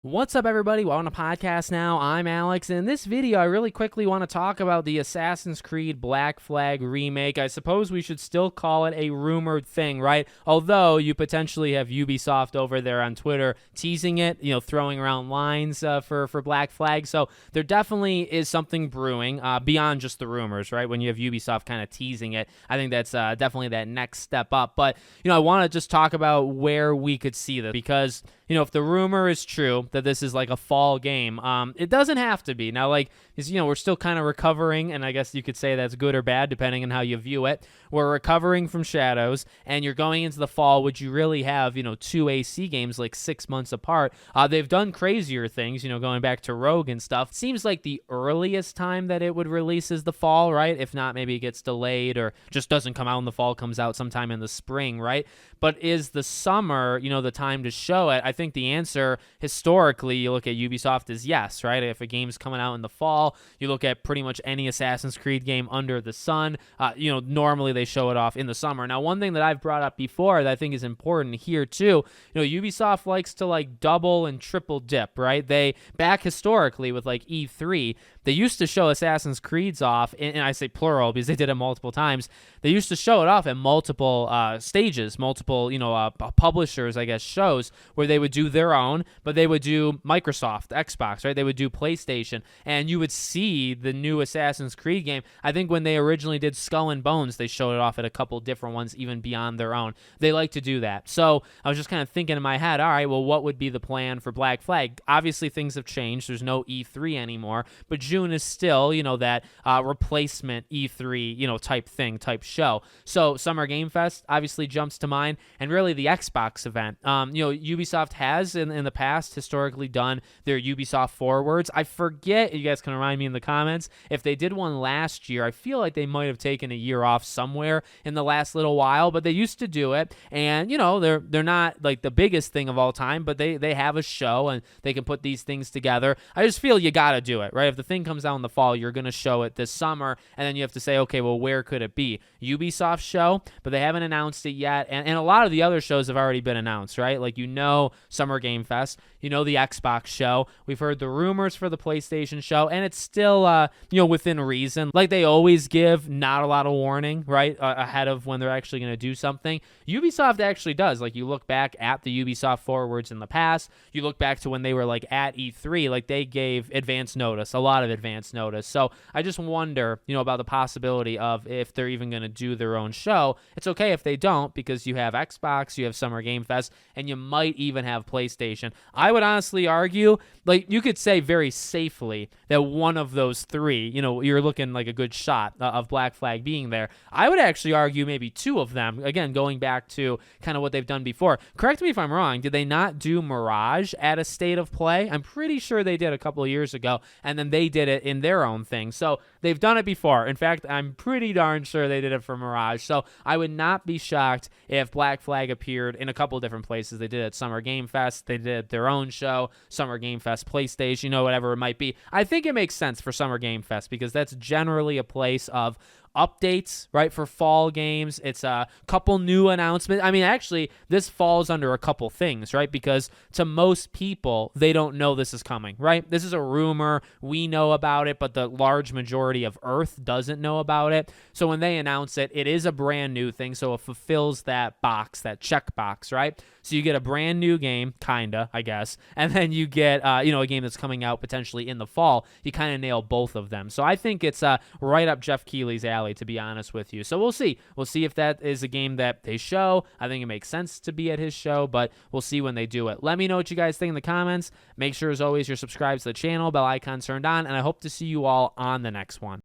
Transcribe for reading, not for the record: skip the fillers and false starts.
What's up, everybody? Welcome to podcast now. I'm Alex. In this video, I really quickly want to talk about the Assassin's Creed Black Flag remake. I suppose we should still call it a rumored thing, right? Although you potentially have Ubisoft over there on Twitter teasing it, throwing around lines for Black Flag. So there definitely is something brewing beyond just the rumors, right? When you have Ubisoft kind of teasing it, I think that's definitely that next step up. But, I want to just talk about where we could see this because, if the rumor is true that this is like a fall game, it doesn't have to be. Now, we're still kind of recovering, and I guess you could say that's good or bad, depending on how you view it. We're recovering from Shadows, and you're going into the fall. Would you really have, two AC games like 6 months apart? They've done crazier things, going back to Rogue and stuff. Seems like the earliest time that it would release is the fall, right? If not, maybe it gets delayed or just doesn't come out in the fall, comes out sometime in the spring, right? But is the summer, the time to show it? I think the answer, historically, you look at Ubisoft, is yes, right? If a game's coming out in the fall, you look at pretty much any Assassin's Creed game under the sun, normally they show it off in the summer. Now, one thing that I've brought up before that I think is important here too, Ubisoft likes to double and triple dip, right? They, back historically with E3, they used to show Assassin's Creeds off, and I say plural because they did it multiple times. They used to show it off at multiple stages, multiple, publishers, I guess, shows where they would do their own, but they would do Microsoft, Xbox, right? They would do PlayStation, and you would see the new Assassin's Creed game. I think when they originally did Skull and Bones, they showed it off at a couple different ones, even beyond their own. They like to do that. So I was just kind of thinking in my head, all right, well, what would be the plan for Black Flag? Obviously, things have changed. There's no E3 anymore, but June is still, that replacement E3, type show. So Summer Game Fest obviously jumps to mind, and really the Xbox event. Ubisoft has in the past historically done their Ubisoft Forwards. I forget, you guys can remind me in the comments, if they did one last year. I feel like they might have taken a year off somewhere in the last little while, but they used to do it, and they're not like the biggest thing of all time, but they have a show and they can put these things together. I just feel you got to do it, right? If the thing comes out in the fall, you're going to show it this summer, and then you have to say, okay, well, where could it be? Ubisoft show, but they haven't announced it yet, and a lot of the other shows have already been announced, right? Summer Game Fest, the Xbox show. We've heard the rumors for the PlayStation show, and it's still, within reason. Like they always give not a lot of warning, right, ahead of when they're actually going to do something. Ubisoft actually does. You look back at the Ubisoft Forwards in the past, you look back to when they were at E3, they gave advance notice, a lot of advance notice. So I just wonder, about the possibility of if they're even going to do their own show. It's okay if they don't, because you have Xbox, you have Summer Game Fest, and you might even have PlayStation. I would honestly argue, you could say very safely that one of those three, you're looking like a good shot of Black Flag being there. I would actually argue maybe two of them, again, going back to kind of what they've done before. Correct me if I'm wrong, did they not do Mirage at a State of Play? I'm pretty sure they did a couple of years ago, and then they did it in their own thing. So they've done it before. In fact, I'm pretty darn sure they did it for Mirage. So I would not be shocked if Black Flag appeared in a couple of different places. They did it at Summer Game Fest. They did their own show, Summer Game Fest, PlayStation, whatever it might be. I think it makes sense for Summer Game Fest because that's generally a place of updates, right, for fall games. It's a couple new announcements. I mean, actually, this falls under a couple things, right, because to most people, they don't know this is coming, right? This is a rumor. We know about it, but the large majority of Earth doesn't know about it. So when they announce it, it is a brand new thing, so it fulfills that box, that check box, right? So you get a brand new game, kinda, I guess, and then you get, a game that's coming out potentially in the fall. You kind of nail both of them. So I think it's right up Jeff Keighley's alley, to be honest with you. So we'll see. We'll see if that is a game that they show. I think it makes sense to be at his show, but we'll see when they do it. Let me know what you guys think in the comments. Make sure, as always, you're subscribed to the channel, bell icon turned on, and I hope to see you all on the next one.